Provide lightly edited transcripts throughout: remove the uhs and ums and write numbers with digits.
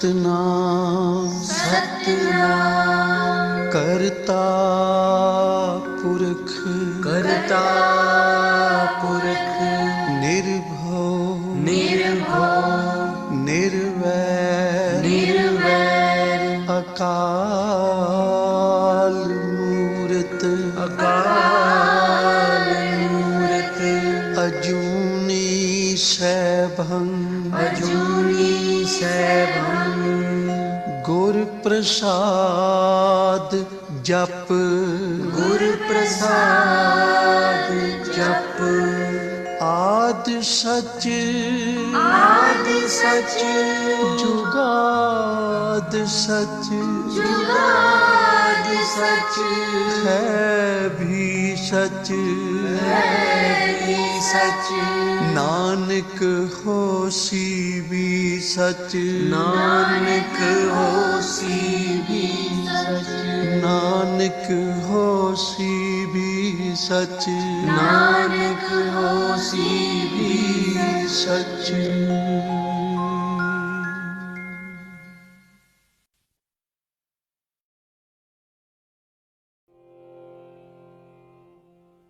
सतनाम सतनाम करता पुरख करता पुरख निर्भव निर्भव निर्वैर निर्वैर अकाल मूरत अकाल मूरत अजूनी सैभं अजूनी सैभं गुर प्रसाद जप गुर प्रसाद जप आद सच आदि सच जुगाद सच जुगाद सच है भी सच है भी सच नानक होसी भी सच नानक होसी भी सच नानक होसी भी सच नानक होसी भी सच।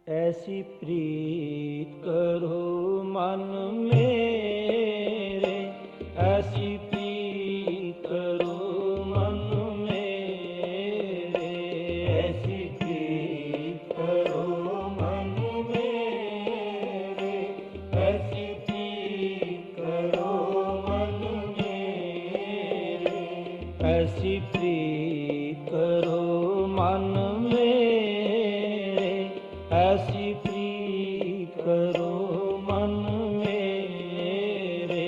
ऐसी प्रीत करो मन मेरे, ऐसी प्रीत करो मन मेरे, ऐसी प्रीत करो मन मेरे, ऐसी प्रीत करो मन मेरे, ऐसी प्रीत करो मन मेरे, ऐसी प्रीत करो मन मेरे,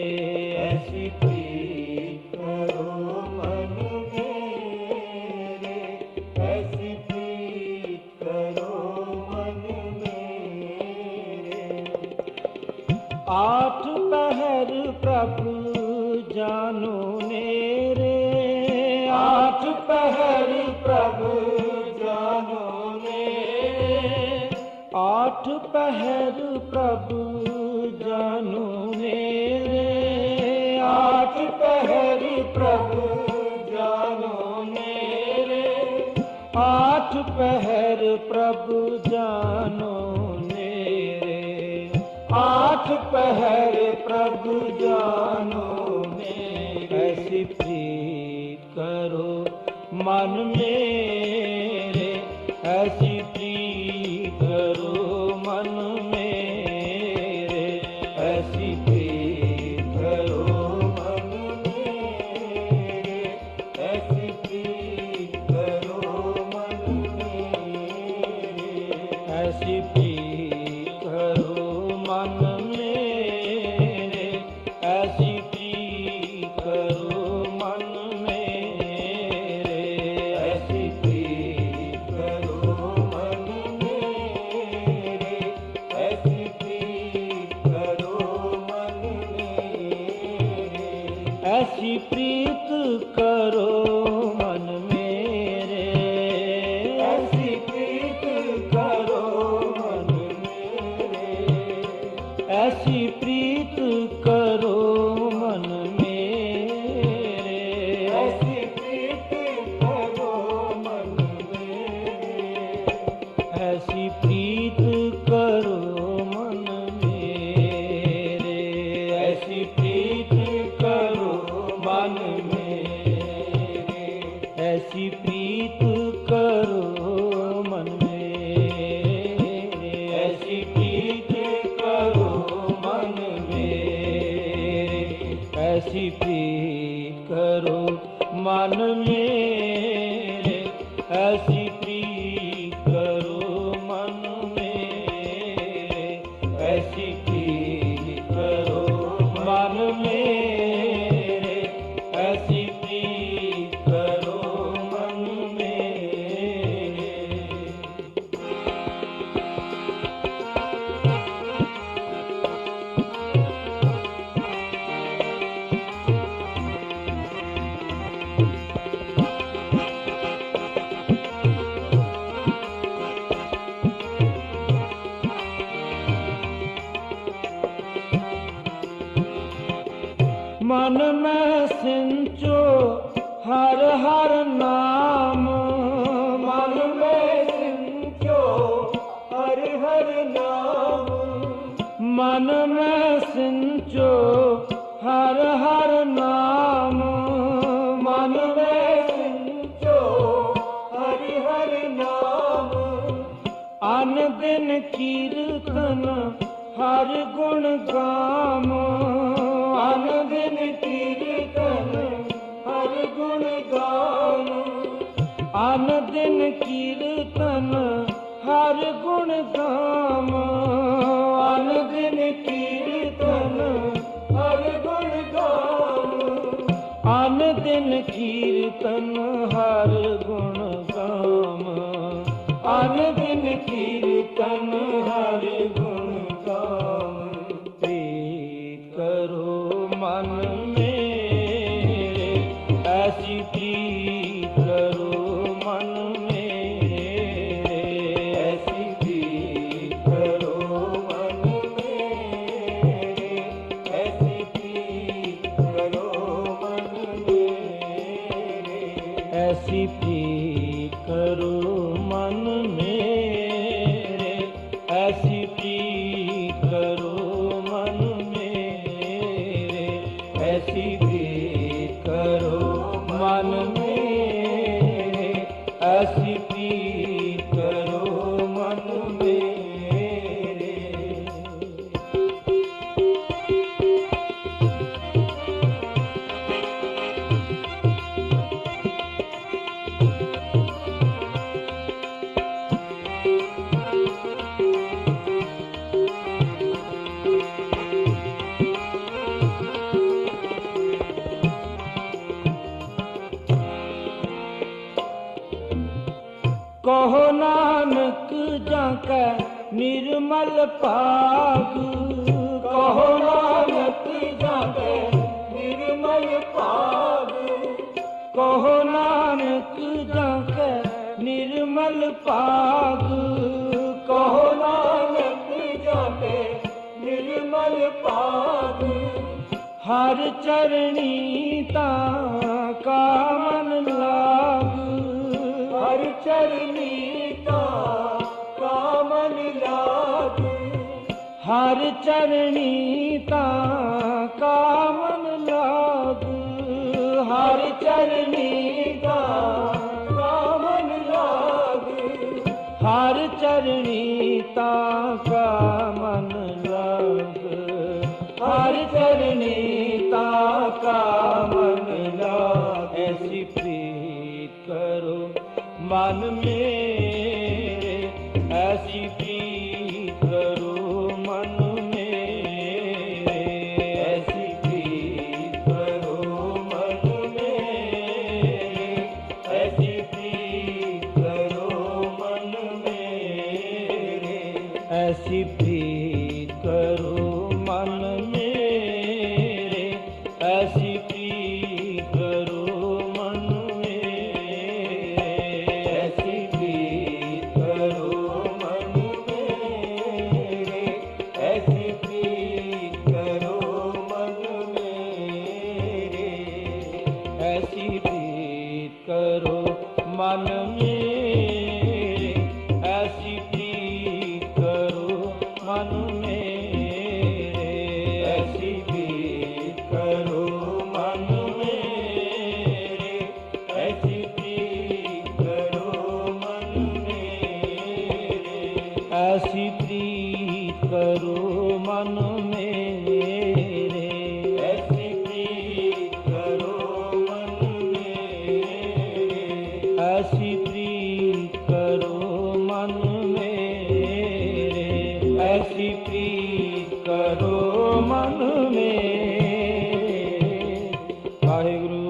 ऐसी प्रीत करो मन मेरे, ऐसी प्रीत करो मन मेरे। आठ पहर प्रभु जानो मेरे, आठ पहर प्रभु जानो मेरे, आठ पहर प्रभु जानो मेरे, आठ पहर प्रभु जानो मेरे, आठ पहर प्रभु जानो मेरे, आठ पहर प्रभु जानो मेरे। ऐसी प्रीत करो मन मेरे, ऐसी प्रीत करो मन मेरे, ऐसी प्रीत करो मन मेरे, ऐसी प्रीत करो मन मेरे, ऐसी प्रीत करो मन मेरे, ऐसी प्रीत करो मन मेरे, ऐसी प्रीत करो मन मेरे, ऐसी प्रीत करो मन मेरे, ऐसी प्रीत करो मन मेरे, ऐसी प्रीत करो मन मेरे, ऐसी प्रीत करो मन मेरे, ऐसी प्रीत करो मन मेरे, ऐसी प्रीत करो मन मेरे, ऐसी प्रीत करो मन मेरे, ऐसी प्रीत करो मन मेरे, ऐसी प्रीत करो मन मेरे, ऐसी प्रीत करो मन मेरे, ऐसी प्रीत करो मन मेरे, ऐसी प्रीत करो मन मेरे, ऐसी प्रीत करो मन मेरे। मन में सिंचो हर हर नाम मन में सिंचो, हर हर नाम मन में सिंचो, हर हर नाम मन में सिंचो, हर हर नाम अन दिन कीर्तन हर गुण गाम, अन दिन कीर्तन हर गुण गाम, अन दिन कीर्तन हर गुण गाम, अन दिन कीर्तन हर गुण गाम, अन दिन कीर्तन हर गुण गाम, अन दिन कीर्तन हर गुण गाम। प्रीत करो मन मेरे, ऐसी प्रीत करो मन मेरे, ऐसी प्रीत करो मन मेरे, ऐसी प्रीत करो मन मेरे, ऐसी प्रीत करो मन मेरे, ऐसी प्रीत करो मन मेरे, ऐसी प्रीत करो मन मेरे, ऐसी प्रीत करो मन मेरे। कहो नानक जाके निर्मल पाग, कहो नानक जाके निर्मल पाग, कहो नानक जाके निर्मल पाग, कहो नानक जाके निर्मल पाग, हर चरणी का मन लाग, हर चरणी का मन लाग, हर चरणी का मन लाग, हर चरणी का मन लाग, हर चरणी का मन लाग, हर चरणी का मन लाग। ऐसी प्रीत करो मन मेरे, ऐसी प्रीत करो मन मेरे, ऐसी प्रीत करो मन मेरे, ऐसी प्रीत करो मन मेरे, ऐसी प्रीत करो मन मेरे, ऐसी प्रीत करो मन मेरे, ऐसी प्रीत करो मन मेरे, ऐसी प्रीत करो मन मेरे, ऐसी प्रीत करो मन मेरे, ऐसी प्रीत करो मन मेरे, ऐसी प्रीत करो मन मेरे, ऐसी प्रीत करो मन मेरे, ऐसी प्रीत करो मन मेरे, ऐसी प्रीत करो मन मेरे, ऐसी प्रीत करो मन मेरे, ऐसी प्रीत करो मन मेरे। वाहिगुरु।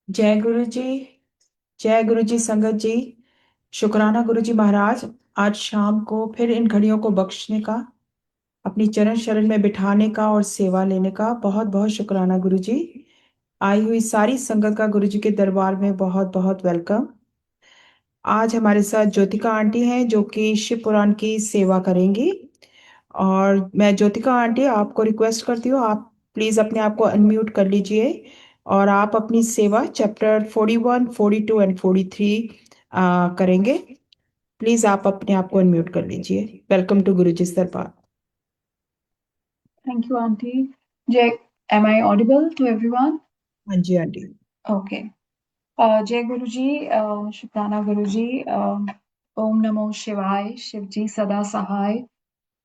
जय गुरु जी, जय गुरु जी संगत जी। शुक्राना गुरु जी महाराज, आज शाम को फिर इन घड़ियों को बख्शने का, अपनी चरण शरण में बिठाने का और सेवा लेने का बहुत बहुत शुक्राना गुरु जी। आई हुई सारी संगत का गुरु जी के दरबार में बहुत बहुत वेलकम। आज हमारे साथ ज्योतिका आंटी हैं जो कि शिव पुराण की सेवा करेंगी और मैं ज्योतिका आंटी आपको रिक्वेस्ट करती हूँ, आप प्लीज अपने आप को अनम्यूट कर लीजिए और आप अपनी सेवा चैप्टर 41, 42 एंड 43 करेंगे। प्लीज आप अपने आप को अनम्यूट कर लीजिए। वेलकम टू गुरुजी दरबार। Thank you, Auntie. Jay, am I audible to everyone? हाँ जी आंटी। Okay. जय गुरु जी, शुक्राना गुरु जी। ओम नमो शिवाय, शिव जी सदा सहाय।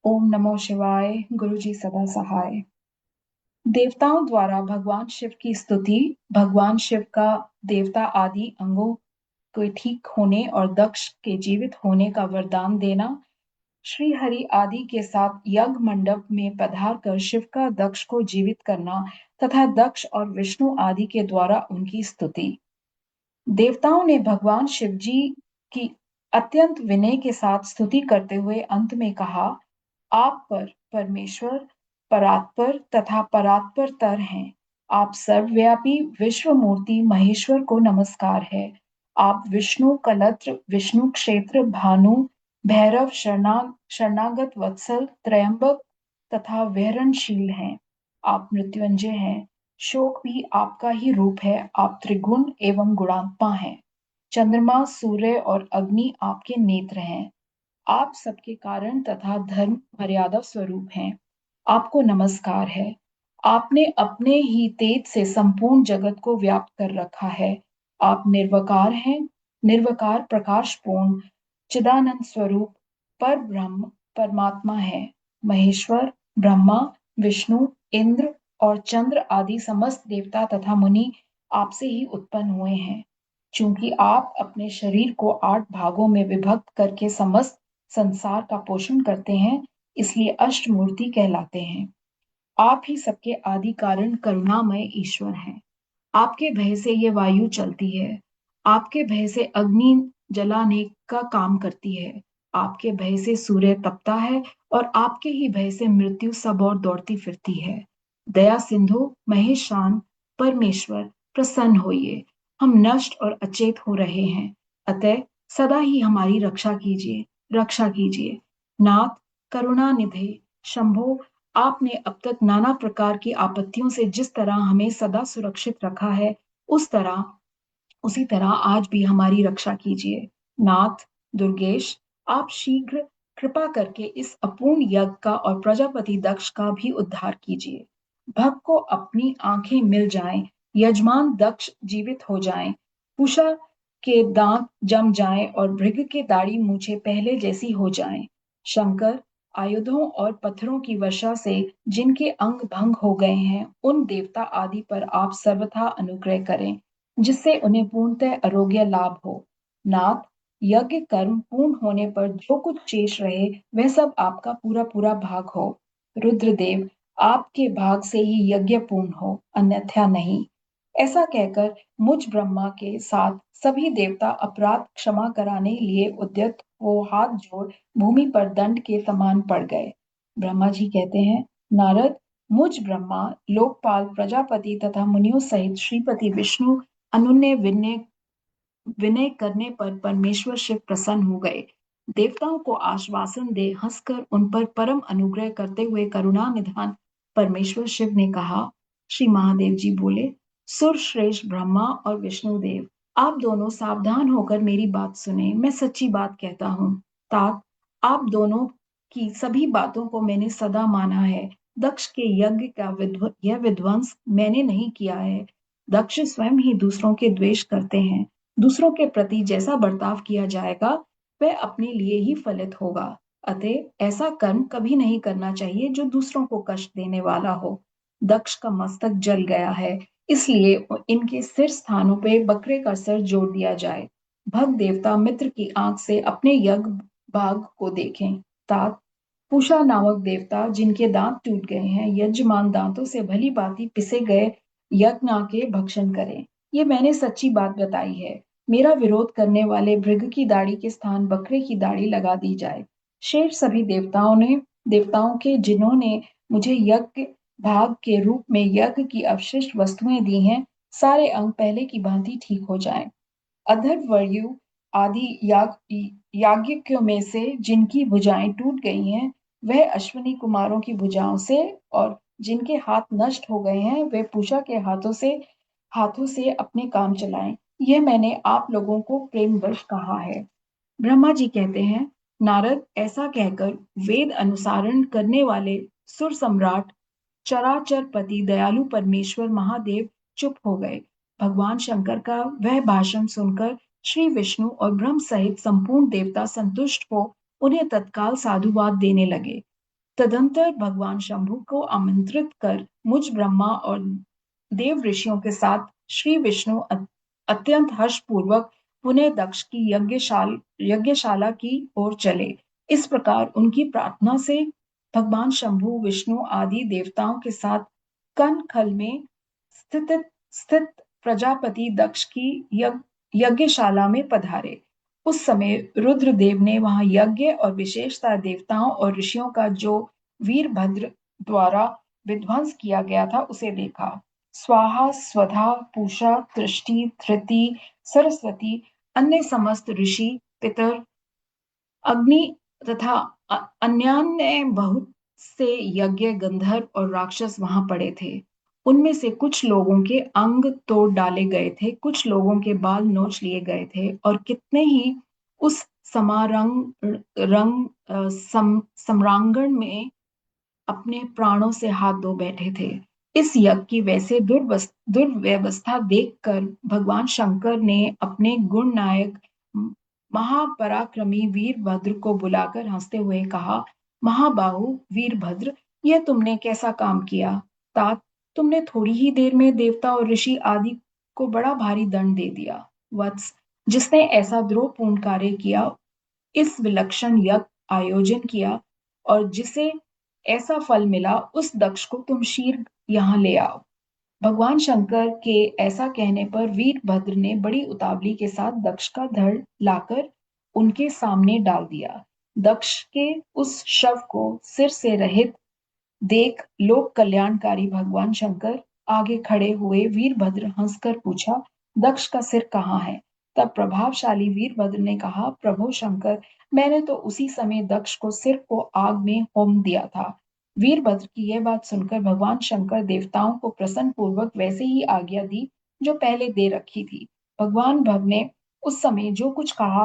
ओम नमो शिवाय, गुरु जी सदा सहाय। देवताओं द्वारा भगवान शिव की स्तुति। भगवान शिव का देवता आदि अंगों के ठीक होने और दक्ष के जीवित होने का वरदान देना। श्री हरि आदि के साथ यज्ञ मंडप में पधार कर शिव का दक्ष को जीवित करना तथा दक्ष और विष्णु आदि के द्वारा उनकी स्तुति। देवताओं ने भगवान शिव जी की अत्यंत विनय के साथ स्तुति करते हुए अंत में कहा, आप पर परमेश्वर परात्पर तथा परात्पर तर हैं। आप सर्वव्यापी विश्व मूर्ति महेश्वर को नमस्कार है। आप विष्णु कलत्र, विष्णु क्षेत्र, भानु, भैरव, शरणागत वत्सल, त्रयंबक तथा वहरणशील हैं। आप मृत्युंजय हैं। शोक भी आपका ही रूप है। आप त्रिगुण एवं गुणात्मा हैं। चंद्रमा, सूर्य और अग्नि आपके नेत्र हैं। आप सबके कारण तथा धर्म मर्यादा स्वरूप हैं। आपको नमस्कार है। आपने अपने ही तेज से संपूर्ण जगत को व्याप्त कर रखा है। आप निर्विकार हैं, निर्विकार प्रकाशपूर्ण चिदानंद स्वरूप पर ब्रह्म परमात्मा है। महेश्वर, ब्रह्मा, विष्णु, इंद्र और चंद्र आदि समस्त देवता तथा मुनि आपसे ही उत्पन्न हुए हैं। चूंकि आप अपने शरीर को 8 भागों में विभक्त करके समस्त संसार का पोषण करते हैं, इसलिए अष्टमूर्ति कहलाते हैं। आप ही सबके आदि कारण करुणामय ईश्वर हैं। आपके भय से ये वायु चलती है। आपके भय से अग्नि जलाने का काम करती है। आपके भय से सूर्य तपता है और आपके ही भय से मृत्यु सब और दौड़ती फिरती है। दया सिंधु महेशान परमेश्वर प्रसन्न होइए। हम नष्ट और अचेत हो रहे हैं, अतः सदा ही हमारी रक्षा कीजिए, रक्षा कीजिए। नाथ करुणा निधे शंभो, आपने अब तक नाना प्रकार की आपत्तियों से जिस तरह हमें सदा सुरक्षित रखा है, उसी तरह आज भी हमारी रक्षा कीजिए। नाथ दुर्गेश, आप शीघ्र कृपा करके इस अपूर्ण यज्ञ का और प्रजापति दक्ष का भी उद्धार कीजिए। भक्त को अपनी आंखें मिल जाएं, यजमान दक्ष जीवित हो जाएं, पूषा के दांत जम जाएं और भृग के दाढ़ी मूछे पहले जैसी हो जाएं। शंकर, आयुधों और पत्थरों की वर्षा से जिनके अंग भंग हो गए हैं, उन देवता आदि पर आप सर्वथा अनुग्रह करें, जिससे उन्हें पूर्णतः आरोग्य लाभ हो। नाथ, यज्ञ कर्म पूर्ण होने पर जो कुछ शेष रहे, वह सब आपका पूरा पूरा भाग हो। रुद्रदेव, आपके भाग से ही यज्ञ पूर्ण हो, अन्यथा नहीं। ऐसा कहकर मुझ ब्रह्मा के साथ सभी देवता अपराध क्षमा कराने लिए उद्यत हो हाथ जोड़ भूमि पर दंड के समान पड़ गए। ब्रह्मा जी कहते हैं, नारद, मुझ ब्रह्मा, लोकपाल, प्रजापति तथा मुनियों सहित श्रीपति विष्णु अनुन्य विनय विनय करने पर परमेश्वर शिव प्रसन्न हो गए। देवताओं को आश्वासन दे हंसकर उन पर परम अनुग्रह करते हुए करुणा निधान परमेश्वर शिव ने कहा। श्री महादेव जी बोले, सुर श्रेष्ठ ब्रह्मा और विष्णु देव, आप दोनों सावधान होकर मेरी बात सुने। मैं सच्ची बात कहता हूँ। तात, आप दोनों की सभी बातों को मैंने सदा माना है। दक्ष के यज्ञ का यह विध्वंस मैंने नहीं किया है। दक्ष स्वयं ही दूसरों के द्वेष करते हैं। दूसरों के प्रति जैसा बर्ताव किया जाएगा, वह अपने लिए ही फलित होगा। अतः ऐसा कर्म कभी नहीं करना चाहिए जो दूसरों को कष्ट देने वाला हो। दक्ष का मस्तक जल गया है, इसलिए इनके सिर स्थानों पे बकरे का सिर जोड़ दिया जाए। भक्त देवता मित्र की आंख से अपने यज्ञ भाग को देखें। तात, पूषा नामक देवता जिनके दांत टूट गए हैं, यजमान दांतों से भली भांति पिसे गए यज्ञ के भक्षण करें। ये मैंने सच्ची बात बताई है। मेरा विरोध करने वाले भृग की दाढ़ी के स्थान बकरे की दाढ़ी लगा दी जाए। शेष सभी देवताओं के जिन्होंने मुझे यज्ञ भाग के रूप में यज्ञ की अवशिष्ट वस्तुएं दी हैं, सारे अंग पहले की भांति ठीक हो जाएं। अधर्वयु आदि याज्ञिकों में से जिनकी भुजाएं टूट गई हैं, वह अश्विनी कुमारों की भुजाओं से, और जिनके हाथ नष्ट हो गए हैं वे पूजा के हाथों से अपने काम चलाएं। यह मैंने आप लोगों को प्रेमवश कहा है। ब्रह्मा जी कहते हैं, नारद, ऐसा कहकर वेद अनुसारण करने वाले सुर सम्राट चराचर पति दयालु परमेश्वर महादेव चुप हो गए। भगवान शंकर का वह भाषण सुनकर श्री विष्णु और ब्रह्म सहित संपूर्ण देवता संतुष्ट हो उन्हें तत्काल साधुवाद देने लगे। तदंतर भगवान शंभु को आमंत्रित कर मुझ ब्रह्मा और देव ऋषियों के साथ श्री विष्णु अत्यंत हर्षपूर्वक पुनः दक्ष की यज्ञशाला की ओर चले। इस प्रकार उनकी प्रार्थना से भगवान शंभु विष्णु आदि देवताओं के साथ कनखल में स्थित प्रजापति दक्ष की यज्ञशाला में पधारे। उस समय रुद्रदेव ने वहां यज्ञ और विशेषता देवताओं और ऋषियों का जो वीरभद्र द्वारा विध्वंस किया गया था उसे देखा। स्वाहा, स्वधा, पूषा, तृष्टि, धृति, सरस्वती, अन्य समस्त ऋषि, पितर, अग्नि तथा अन्यान्य बहुत से यज्ञ, गंधर्व और राक्षस वहां पड़े थे। उनमें से कुछ लोगों के अंग तोड़ डाले गए थे, कुछ लोगों के बाल नोच लिए गए थे, और कितने ही उस सम्रांगण में अपने प्राणों से हाथ धो बैठे थे। इस यज्ञ की वैसे दुर्व्यवस्था देखकर भगवान शंकर ने अपने गुण नायक महापराक्रमी वीरभद्र को बुलाकर हंसते हुए कहा, महाबाहु वीरभद्र, यह तुमने कैसा काम किया? तात, तुमने थोड़ी ही देर में देवता और ऋषि आदि को बड़ा भारी दंड दे दिया। वत्स, जिसने ऐसा द्रोहपूर्ण कार्य किया, इस विलक्षण यज्ञ आयोजन किया और जिसे ऐसा फल मिला, उस दक्ष को तुम शीघ्र यहाँ ले आओ। भगवान शंकर के ऐसा कहने पर वीरभद्र ने बड़ी उतावली के साथ दक्ष का धड़ लाकर उनके सामने डाल दिया। दक्ष के उस शव को सिर से रहित देख लोक कल्याणकारी भगवान शंकर आगे खड़े हुए। वीरभद्र हंसकर पूछा, दक्ष का सिर कहाँ है? तब प्रभावशाली वीरभद्र ने कहा, प्रभु शंकर, मैंने तो उसी समय दक्ष को सिर को आग में होम दिया था। वीरभद्र की यह बात सुनकर भगवान शंकर देवताओं को प्रसन्न पूर्वक वैसे ही आज्ञा दी जो पहले दे रखी थी। भगवान भव ने उस समय जो कुछ कहा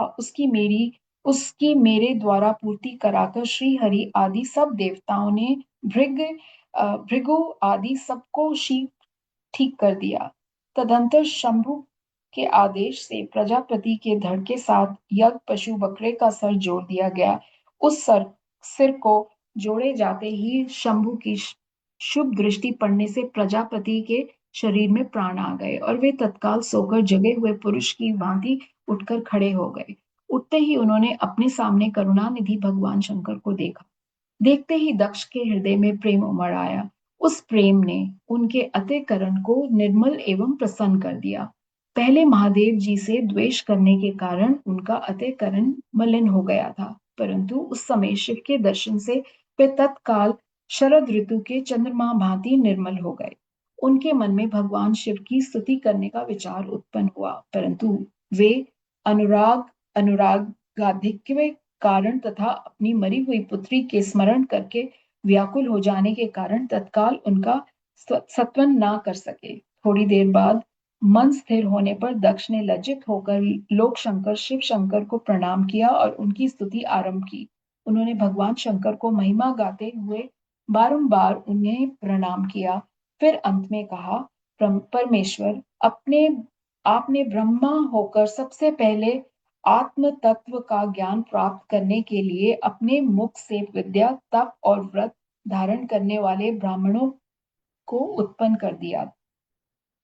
उसकी मेरे द्वारा पूर्ति कराकर श्री हरि आदि सब देवताओं ने भृगु आदि सबको ठीक कर दिया। तदंतर शंभु के आदेश से प्रजापति के धड़ के साथ यज्ञ पशु बकरे का सर जोड़ दिया गया। उस सिर को जोड़े जाते ही शंभु की शुभ दृष्टि पड़ने से प्रजापति के शरीर में प्राण आ गए और वे तत्काल सोकर जगे हुए पुरुष की भांति उठकर खड़े हो गए। उठते ही उन्होंने अपने सामने करुणानिधि भगवान शंकर को देखा। देखते ही दक्ष के हृदय में प्रेम उमड़ आया। उस प्रेम ने उनके अंतःकरण को निर्मल एवं प्रसन्न कर दिया। पहले महादेव जी से द्वेष करने के कारण उनका अंतःकरण मलिन हो गया था, परंतु उस समय शिव के दर्शन से वे तत्काल शरद ऋतु के चंद्रमा भांति निर्मल हो गए। उनके मन में भगवान शिव की स्तुति करने का विचार उत्पन्न हुआ, परंतु वे अनुरागाधिक्य कारण तथा अपनी मरी हुई पुत्री के स्मरण करके व्याकुल हो जाने के कारण तत्काल उनका सत्वन ना कर सके। थोड़ी देर बाद मन स्थिर होने पर दक्ष ने लज्जित होकर लोक शंकर शिव शंकर को प्रणाम किया और उनकी स्तुति आरंभ की। उन्होंने भगवान शंकर को महिमा गाते हुए बारंबार उन्हें प्रणाम किया। फिर अंत में कहा, परमेश्वर, आपने ब्रह्मा होकर सबसे पहले आत्म तत्व का ज्ञान प्राप्त करने के लिए अपने मुख से विद्या, तप और व्रत धारण करने वाले ब्राह्मणों को उत्पन्न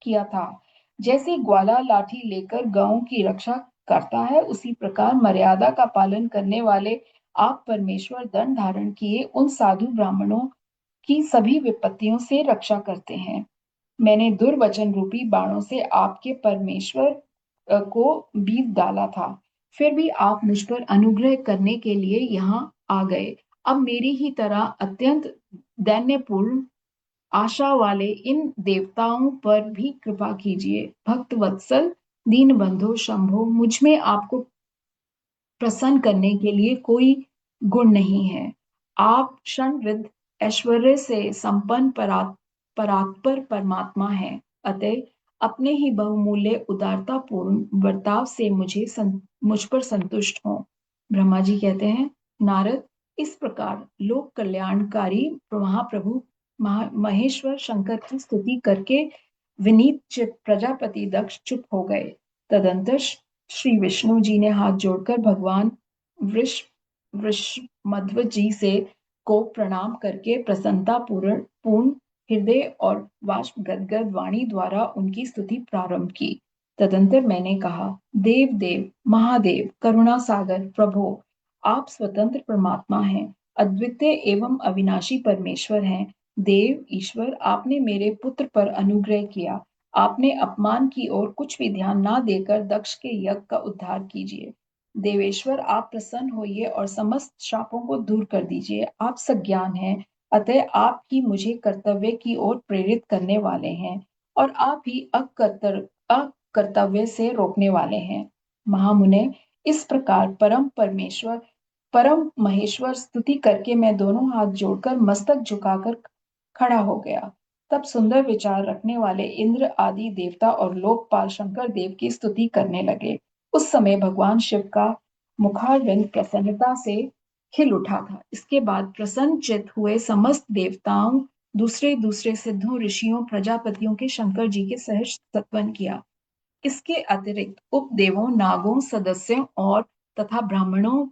किया था। जैसे ग्वाला लाठी लेकर गायों की रक्षा करता है, उसी प्रकार मर्यादा का पालन करने वाले आप परमेश्वर दंड धारण किए उन साधु ब्राह्मणों की सभी विपत्तियों से रक्षा करते हैं। मैंने दुर्वचन रूपी बाणों से आपके परमेश्वर को बीत डाला था, फिर भी आप मुझ पर अनुग्रह करने के लिए यहाँ आ गए। अब मेरी ही तरह अत्यंत दैन्यपूर्ण आशा वाले इन देवताओं पर भी कृपा कीजिए। भक्त वत्सल दीन बंधु शंभो, मुझ में आपको प्रसन्न करने के लिए कोई गुण नहीं है। आप क्षणविद ऐश्वर्य से संपन्न परात्पर परमात्मा हैं, अतः अपने ही बहुमूल्य उदारतापूर्ण बर्ताव से मुझ पर संतुष्ट हों। ब्रह्मा जी कहते हैं, नारद, इस प्रकार लोक कल्याणकारी महाप्रभु महेश्वर शंकर की स्तुति करके विनीत चित्त प्रजापति दक्ष चुप हो गए। तदंतर श्री विष्णु जी ने हाथ जोड़कर भगवान वृषमध्व जी से को प्रणाम करके प्रसन्नता पूर्ण हृदय और वाष्प गदगद वाणी द्वारा उनकी स्तुति प्रारंभ की। तदंतर मैंने कहा, देव देव महादेव करुणा सागर प्रभो, आप स्वतंत्र परमात्मा हैं, अद्वितीय एवं अविनाशी परमेश्वर हैं। देव ईश्वर, आपने मेरे पुत्र पर अनुग्रह किया। आपने अपमान की ओर कुछ भी ध्यान ना देकर दक्ष के यज्ञ का उद्धार कीजिए। देवेश्वर, आप प्रसन्न होइए और समस्त शापों को दूर कर दीजिए। आप सज्ञान हैं, अतः आप ही मुझे कर्तव्य की ओर प्रेरित करने वाले हैं और आप ही अकर्तव्य से रोकने वाले हैं। महामुने, इस प्रकार परम महेश्वर स्तुति करके मैं दोनों हाथ जोड़कर मस्तक झुकाकर खड़ा हो गया। तब सुंदर विचार रखने वाले इंद्र आदि देवता और लोकपाल शंकर देव की स्तुति करने लगे। उस समय भगवान शिव का मुखारविंद प्रसन्नता से खिल उठा था। इसके बाद प्रसन्न चित्त हुए समस्त देवताओं, दूसरे दूसरे सिद्धों, ऋषियों, प्रजापतियों के शंकर जी के सहर्ष स्तवन किया। इसके अतिरिक्त उपदेवों, नागों, सदस्यों और तथा ब्राह्मणों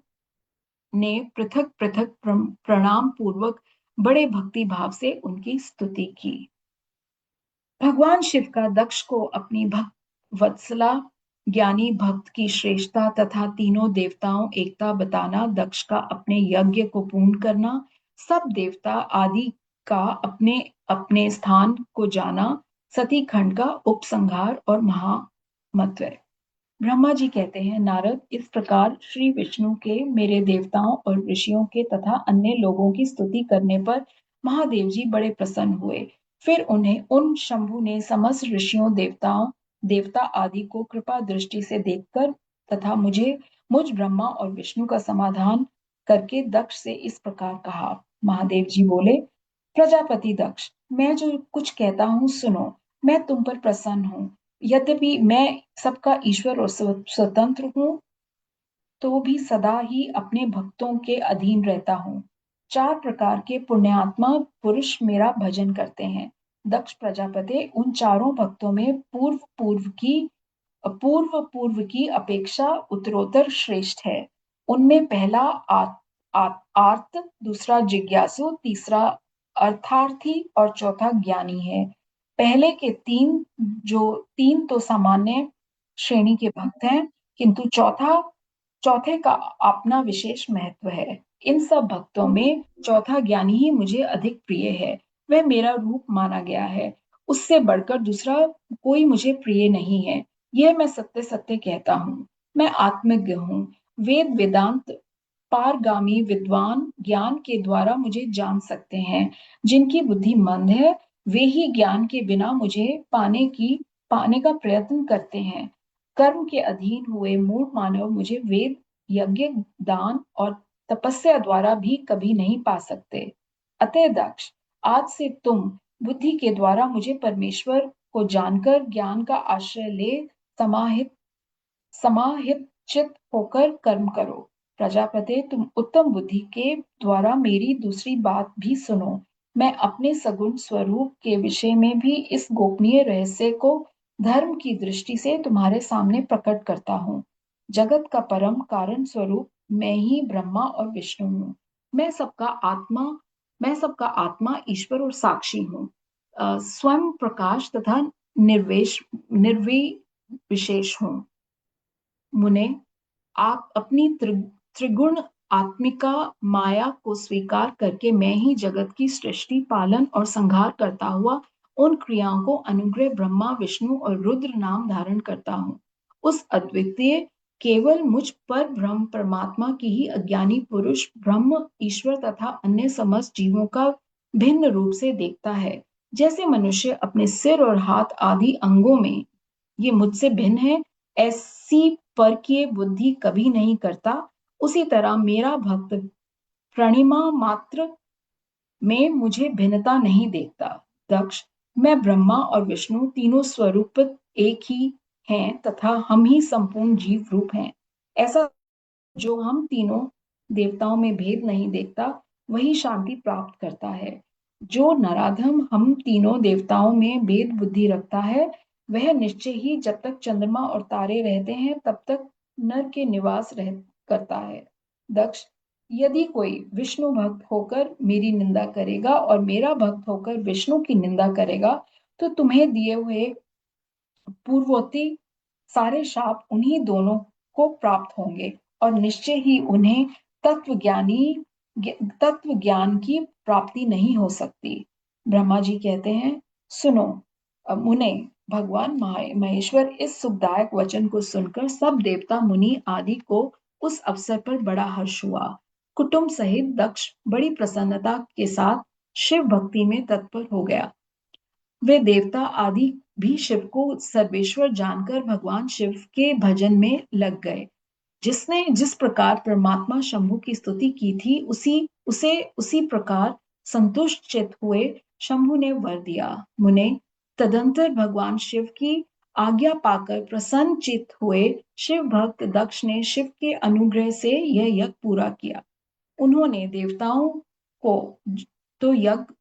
ने पृथक पृथक प्रणाम पूर्वक बड़े भक्ति भाव से उनकी स्तुति की। भगवान शिव का दक्ष को अपनी भक्त वत्सला ज्ञानी भक्त की श्रेष्ठता तथा तीनों देवताओं एकता बताना, दक्ष का अपने यज्ञ को पूर्ण करना, सब देवता आदि का अपने अपने स्थान को जाना, सती खंड का उपसंहार और महामत्व। ब्रह्मा जी कहते हैं, नारद, इस प्रकार श्री विष्णु के मेरे देवताओं और ऋषियों के तथा अन्य लोगों की स्तुति करने पर महादेव जी बड़े प्रसन्न हुए। फिर उन्हें उन शंभु ने समस्त ऋषियों देवता आदि को कृपा दृष्टि से देखकर तथा मुझ ब्रह्मा और विष्णु का समाधान करके दक्ष से इस प्रकार कहा। महादेव जी बोले, प्रजापति दक्ष, मैं जो कुछ कहता हूँ सुनो। मैं तुम पर प्रसन्न हूँ। यद्यपि मैं सबका ईश्वर और स्वतंत्र हूँ, तो भी सदा ही अपने भक्तों के अधीन रहता हूँ। 4 प्रकार के पुण्यात्मा पुरुष मेरा भजन करते हैं। दक्ष प्रजापति उन चारों भक्तों में पूर्व की अपेक्षा उत्तरोत्तर श्रेष्ठ है। उनमें पहला आर्त, दूसरा जिज्ञासु, तीसरा अर्थार्थी और चौथा ज्ञानी है। पहले के तीन तो सामान्य श्रेणी के भक्त हैं, किंतु चौथे का अपना विशेष महत्व है। इन सब भक्तों में चौथा ज्ञानी ही मुझे अधिक प्रिय है। वह मेरा रूप माना गया है। उससे बढ़कर दूसरा कोई मुझे प्रिय नहीं है। यह मैं सत्य सत्य कहता हूँ। मैं आत्मज्ञ हूँ। वेदांत पारगामी विद्वान ज्ञान के द्वारा मुझे जान सकते हैं। जिनकी बुद्धि मंद है, वे ही ज्ञान के बिना मुझे पाने का प्रयत्न करते हैं। कर्म के अधीन हुए मूढ़ मानव मुझे वेद, यज्ञ, दान और तपस्या द्वारा भी कभी नहीं पा सकते। अतः दक्ष, आज से तुम बुद्धि के द्वारा मुझे परमेश्वर को जानकर ज्ञान का आश्रय ले समाहित चित होकर कर्म करो। प्रजापते, तुम उत्तम बुद्धि के द्वारा मेरी दूसरी बात भी सुनो। मैं अपने सगुण स्वरूप के विषय में भी इस गोपनीय रहस्य को धर्म की दृष्टि से तुम्हारे सामने प्रकट करता हूँ। जगत का परम कारण स्वरूप मैं ही ब्रह्मा और विष्णु हूँ। मैं सबका आत्मा, ईश्वर और साक्षी हूँ। स्वयं प्रकाश तथा निर्विशेष हूँ। मुने, आप अपनी त्रिगुण आत्मिका माया को स्वीकार करके मैं ही जगत की सृष्टि, पालन और संहार करता हुआ उन क्रियाओं को अनुग्रह ब्रह्मा, विष्णु और रुद्र नाम धारण करता हूँ। उस अद्वितीय केवल मुझ पर ब्रह्म परमात्मा की ही अज्ञानी पुरुष ब्रह्म, ईश्वर तथा अन्य समस्त जीवों का भिन्न रूप से देखता है। जैसे मनुष्य अपने सिर और हाथ आदि अंगों में ये मुझसे भिन्न है, ऐसी परकीय बुद्धि कभी नहीं करता, उसी तरह मेरा भक्त प्रणिमा मात्र में मुझे भिन्नता नहीं देखता। दक्ष, मैं ब्रह्मा और विष्णु तीनों स्वरूप एक ही हैं तथा हम ही संपूर्ण जीव रूप हैं। ऐसा जो हम तीनों देवताओं में भेद नहीं देखता, वही शांति प्राप्त करता है। जो नराधम हम तीनों देवताओं में भेद बुद्धि रखता है, वह निश्चय ही जब तक चंद्रमा और तारे रहते हैं तब तक नर के निवास रह करता है। दक्ष, यदि कोई विष्णु भक्त होकर मेरी निंदा करेगा और मेरा भक्त होकर विष्णु की निंदा करेगा, तो तुम्हें दिए हुए पूर्वोक्ति सारे शाप उन्हीं दोनों को प्राप्त होंगे और निश्चय ही उन्हें तत्व ज्ञान की प्राप्ति नहीं हो सकती। ब्रह्मा जी कहते हैं, सुनो मुने, भगवान महेश्वर इस सुखदायक वचन को सुनकर सब देवता मुनि आदि को उस अवसर पर बड़ा हर्ष हुआ। कुटुंब सहित दक्ष बड़ी प्रसन्नता के साथ शिव भक्ति में तत्पर हो गया। वे देवता आदि भी शिव को सर्वेश्वर जानकर भगवान शिव के भजन में लग गए। जिसने जिस प्रकार परमात्मा शंभु की स्तुति की थी, उसी प्रकार संतुष्ट चित हुए शंभु ने वर दिया। मुने, तदंतर भगवान शिव की आज्ञा पाकर प्रसन्न चित हुए शिव भक्त दक्ष ने शिव के अनुग्रह से यह यज्ञ पूरा किया। उन्होंने देवताओं को तो यज्ञ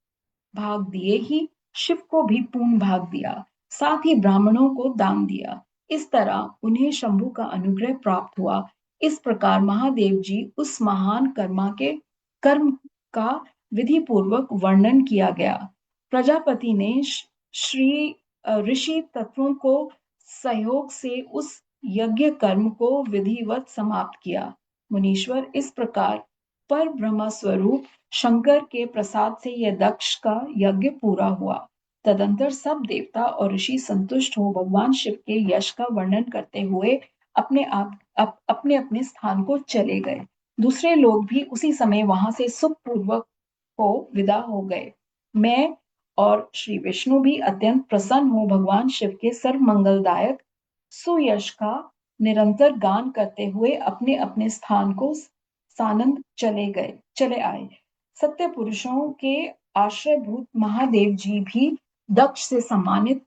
भाग दिए ही, शिव को भी पूर्ण भाग दिया, साथ ही ब्राह्मणों को दान दिया। इस तरह उन्हें शंभु का अनुग्रह प्राप्त हुआ। इस प्रकार महादेव जी उस महान कर्म का विधि पूर्वक वर्णन किया गया। प्रजापति ने श्री ऋषि तत्वों को सहयोग से उस यज्ञ कर्म को विधिवत समाप्त किया। मुनीश्वर, इस प्रकार पर ब्रह्म स्वरूप शंकर के प्रसाद से यह दक्ष का यज्ञ पूरा हुआ। तदंतर सब देवता और ऋषि संतुष्ट हो भगवान शिव के यश का वर्णन करते हुए अपने अपने स्थान को चले गए। दूसरे लोग भी उसी समय वहां से सुखपूर्वक हो विदा हो गए। मैं और श्री विष्णु भी अत्यंत प्रसन्न हो भगवान शिव के सर्व मंगलदायक सुयश का निरंतर गान करते हुए अपने अपने स्थान को सानंद चले आए। सत्य पुरुषों के आश्रयभूत महादेव जी भी दक्ष से सम्मानित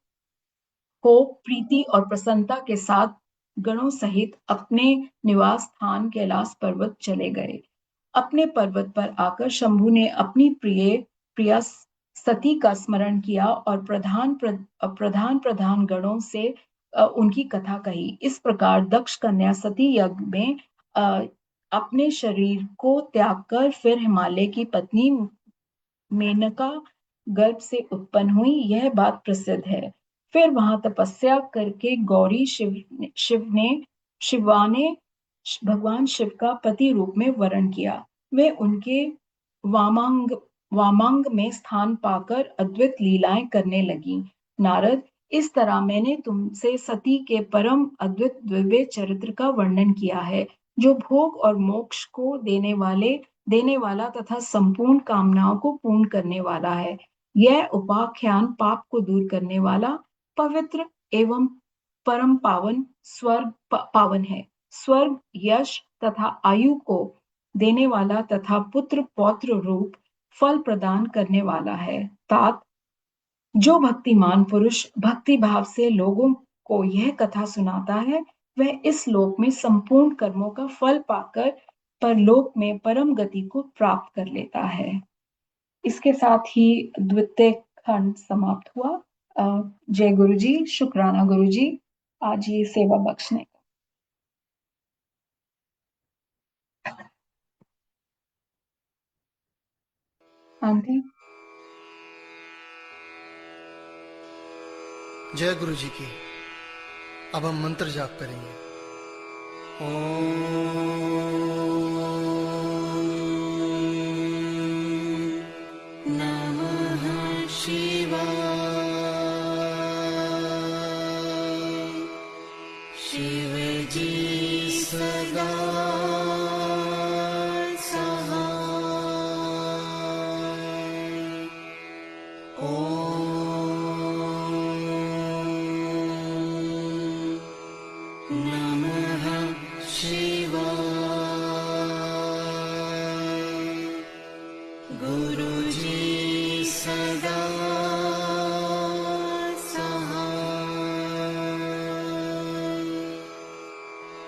हो प्रीति और प्रसन्नता के साथ गणों सहित अपने निवास स्थान कैलाश पर्वत चले गए। अपने पर्वत पर आकर शंभु ने अपनी प्रिया सती का स्मरण किया और प्रधान गणों से उनकी कथा कही। इस प्रकार दक्ष कन्या सती यज्ञ में अपने शरीर को त्याग कर फिर हिमालय की पत्नी मेनका गर्भ से उत्पन्न हुई, यह बात प्रसिद्ध है। फिर वहां तपस्या करके गौरी शिवा ने भगवान शिव का पति रूप में वर्ण किया। वे उनके वामांग में स्थान पाकर अद्भुत लीलाएं करने लगी। नारद, इस तरह मैंने तुमसे सती के परम अद्भुत दिव्य चरित्र का वर्णन किया है, जो भोग और मोक्ष को देने वाला तथा संपूर्ण कामनाओं को पूर्ण करने वाला है। यह उपाख्यान पाप को दूर करने वाला, पवित्र एवं परम पावन है। स्वर्ग, यश तथा आयु को देने वाला तथा पुत्र पौत्र रूप फल प्रदान करने वाला है। तात, जो भक्तिमान पुरुष भक्ति भाव से लोगों को यह कथा सुनाता है, वह इस लोक में संपूर्ण कर्मों का फल पाकर परलोक में परम गति को प्राप्त कर लेता है। इसके साथ ही द्वितीय खंड समाप्त हुआ। जय गुरु जी, शुक्राना गुरु जी, आज ये सेवा बख्शने का। आंटी, जय गुरु जी की। अब हम मंत्र जाप करेंगे। नमः शिवाय। शिव जी सदा गुरु जी सदा सहाय।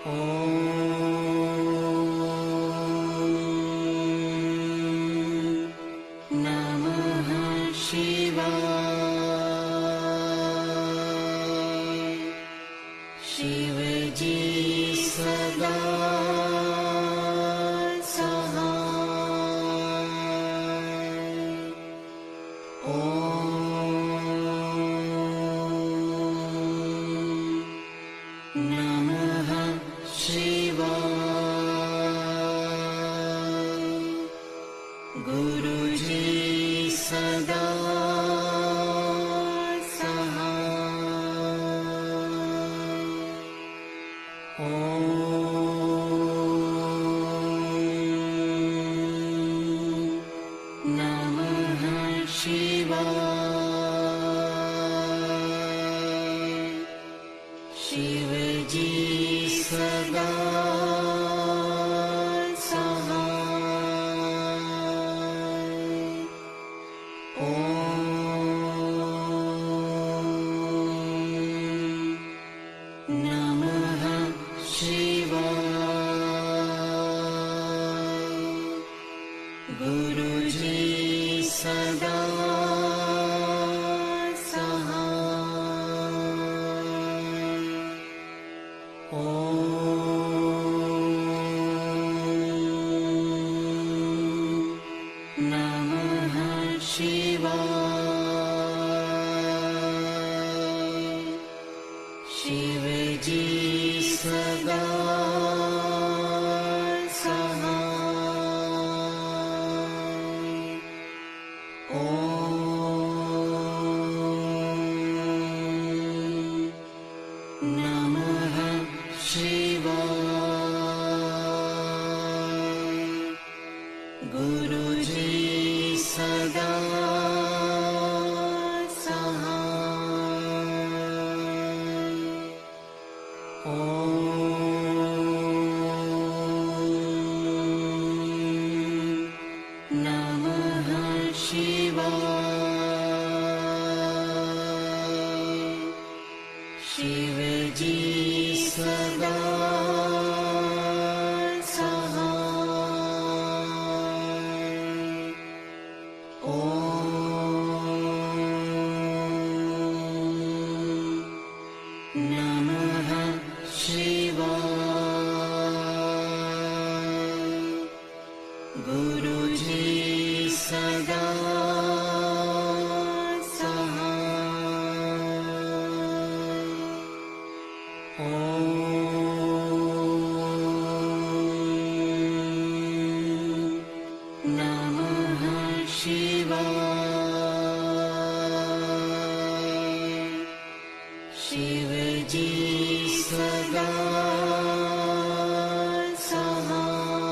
ओम नमः शिवाय। शिव जी सदा सहाय। ओम नमः शिवाय। गुरु जी सदा सहाय। ओम नमः शिवाय। शिव जी सदा सहाय। ओम नमः शिवाय। गुरु जी सदा सहाय। ओम नमः शिवाय। शिव जी सदा सहाय। ओम नमः शिवाय। गुरु जी सदा सहाय। ओम नमः शिवाय। शिव जी सदा सहाय। ओम नमः शिवाय। गुरु जी सदा सहाय। ओम नमः शिवाय। शिव जी सदा सहाय।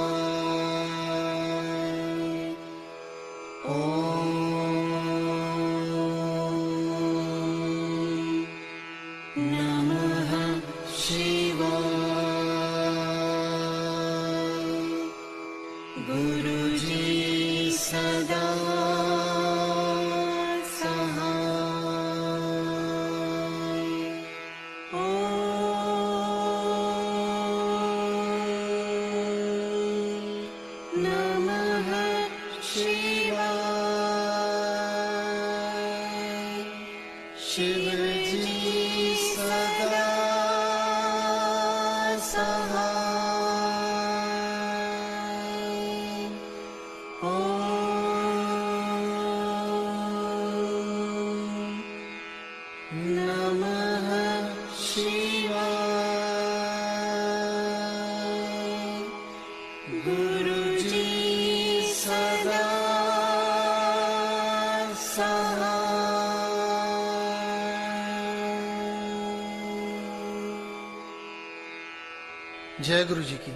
ओम नमः शिवाय। गुरु जी सदा सहाय। ओम नमः शिवाय। शिव जी सदा सहाय। ओम नमः शिवाय। गुरु जी सदा सहाय। जय गुरु जी की।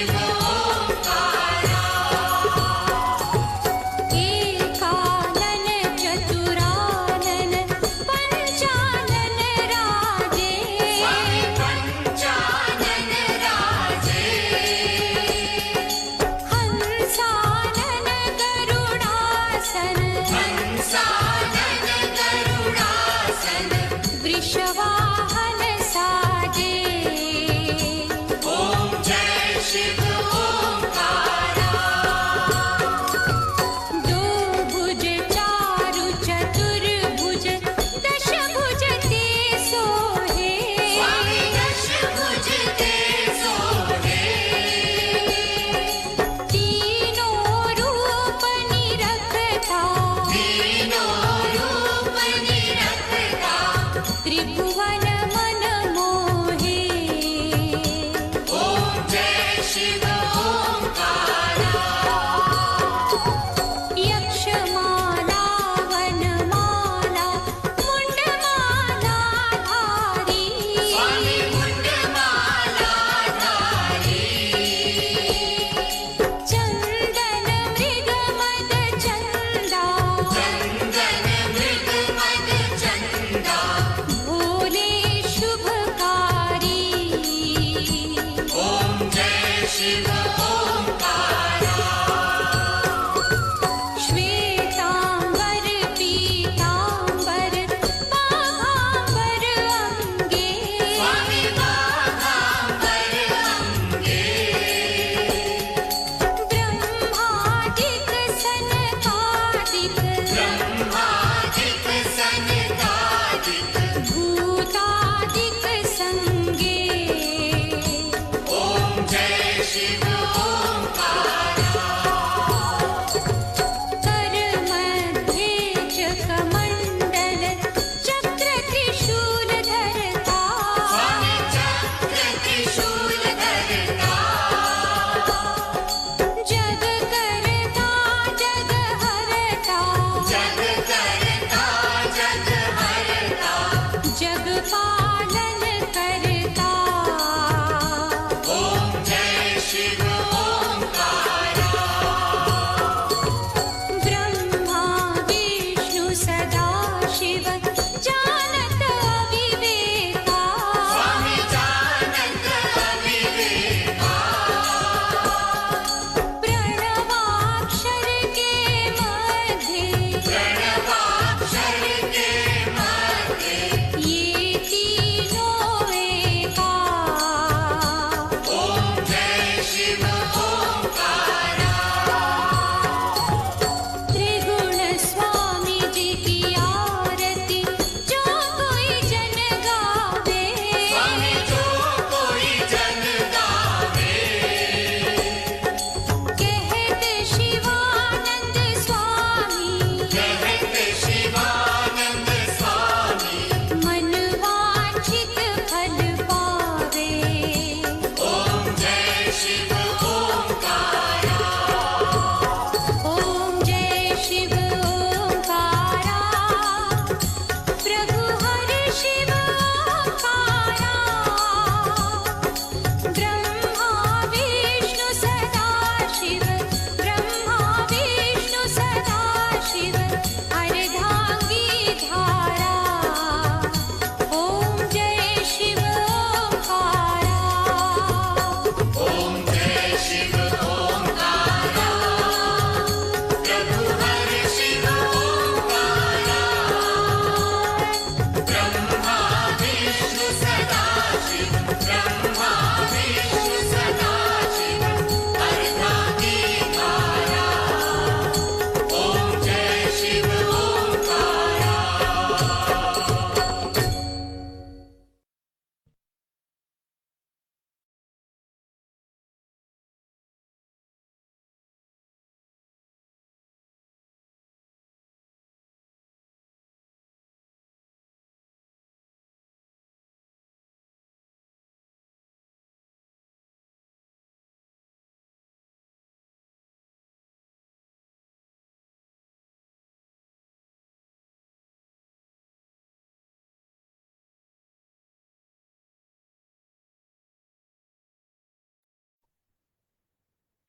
शिव ओंकारा एकानन चतुरानन पंचानन राजे स्वामी पंचानन राजे हंसानन गरुडासन वृषवाहन साजे ओम जय शिव ओंकारा दो भुज चारु चतुर्भुज दश भुज ते सोहे स्वामी दश भुज ते सोहे तीनों रूप निरखता त्रिभुवन मन मोहे ओम जय शिव ओंकारा यक्षमाला वनमाला मुंडमाला धारी स्वामी मुंडमाला धारी चंदन मृग मद चंदा भोले शुभकारी ओम जय शिव ओंकारा श्वेतांबर पीतांबर बाघांबर अंगे स्वामी बाघांबर अंगे ब्रह्मादिक सनकादिक भूतादिक संगे ओम जय शिव ओंकारा कर मध्ये चकमंडल चक्र त्रिशूल धरता स्वामी चक्र त्रिशूल धरता जग करता जग हरता जग करता जग हरता जग पालन करता ओम जय शिव ओंकारा ब्रह्मा विष्णु सदा शिव जानत अविवेका स्वामी जानत अविवेका प्रणवाक्षर के मध्य ये तीनों एका ओम जय शिव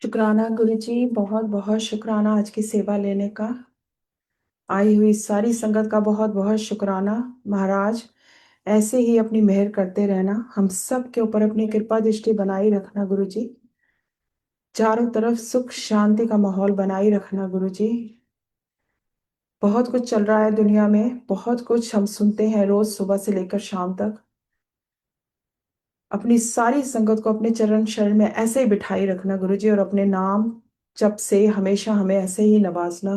शुक्राना गुरु जी, बहुत बहुत शुक्राना आज की सेवा लेने का। आई हुई सारी संगत का बहुत बहुत शुक्राना। महाराज ऐसे ही अपनी मेहर करते रहना, हम सब के ऊपर अपनी कृपा दृष्टि बनाई रखना गुरु जी। चारों तरफ सुख शांति का माहौल बनाई रखना गुरु जी। बहुत कुछ चल रहा है दुनिया में, बहुत कुछ हम सुनते हैं रोज सुबह से लेकर शाम तक। अपनी सारी संगत को अपने चरण शरण में ऐसे ही बिठाई रखना गुरु जी, और अपने नाम जप से हमेशा हमें ऐसे ही नवाजना,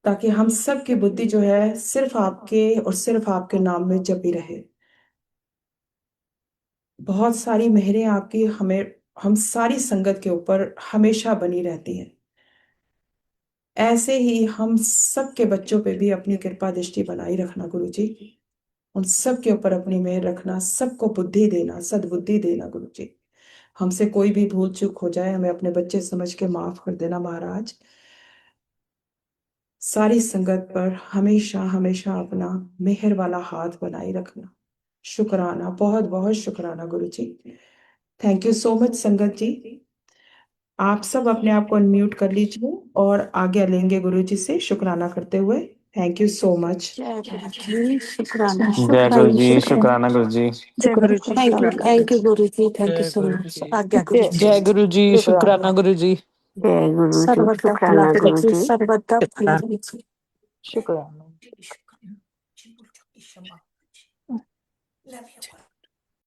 ताकि हम सब की बुद्धि जो है सिर्फ आपके और सिर्फ आपके नाम में जपी रहे। बहुत सारी मेहरें आपकी हमें हम सारी संगत के ऊपर हमेशा बनी रहती हैं। ऐसे ही हम सब के बच्चों पे भी अपनी कृपा दृष्टि बनाई रखना गुरु जी। उन सब के ऊपर अपनी मेहर रखना, सबको बुद्धि देना, सद्बुद्धि देना गुरु जी। हमसे कोई भी भूल चूक हो जाए, हमें अपने बच्चे समझ के माफ कर देना महाराज। सारी संगत पर हमेशा हमेशा अपना मेहर वाला हाथ बनाए रखना। शुक्राना, बहुत बहुत शुक्राना गुरु जी। थैंक यू सो मच संगत जी। आप सब अपने आप को अनम्यूट कर लीजिए और आज्ञा लेंगे गुरु जी से शुक्राना करते हुए। Thank you so much. जय गुरु जी, शुक्राना जय गुरु शुक्राना जी, शुक्राना शुक्राना गुरु जी। जय गुरु जी, thank you Guru ji, thank you जय सो गुरु मच। जी। आज्ञा गुरु जी। जय गुरु जी, शुक्राना गुरु जी। जय गुरु जी, सर्वदा भला शुक्राना गुरु गुरु जी, जी। सर्वदा भला गुरु जी। शुक्राना। Love you.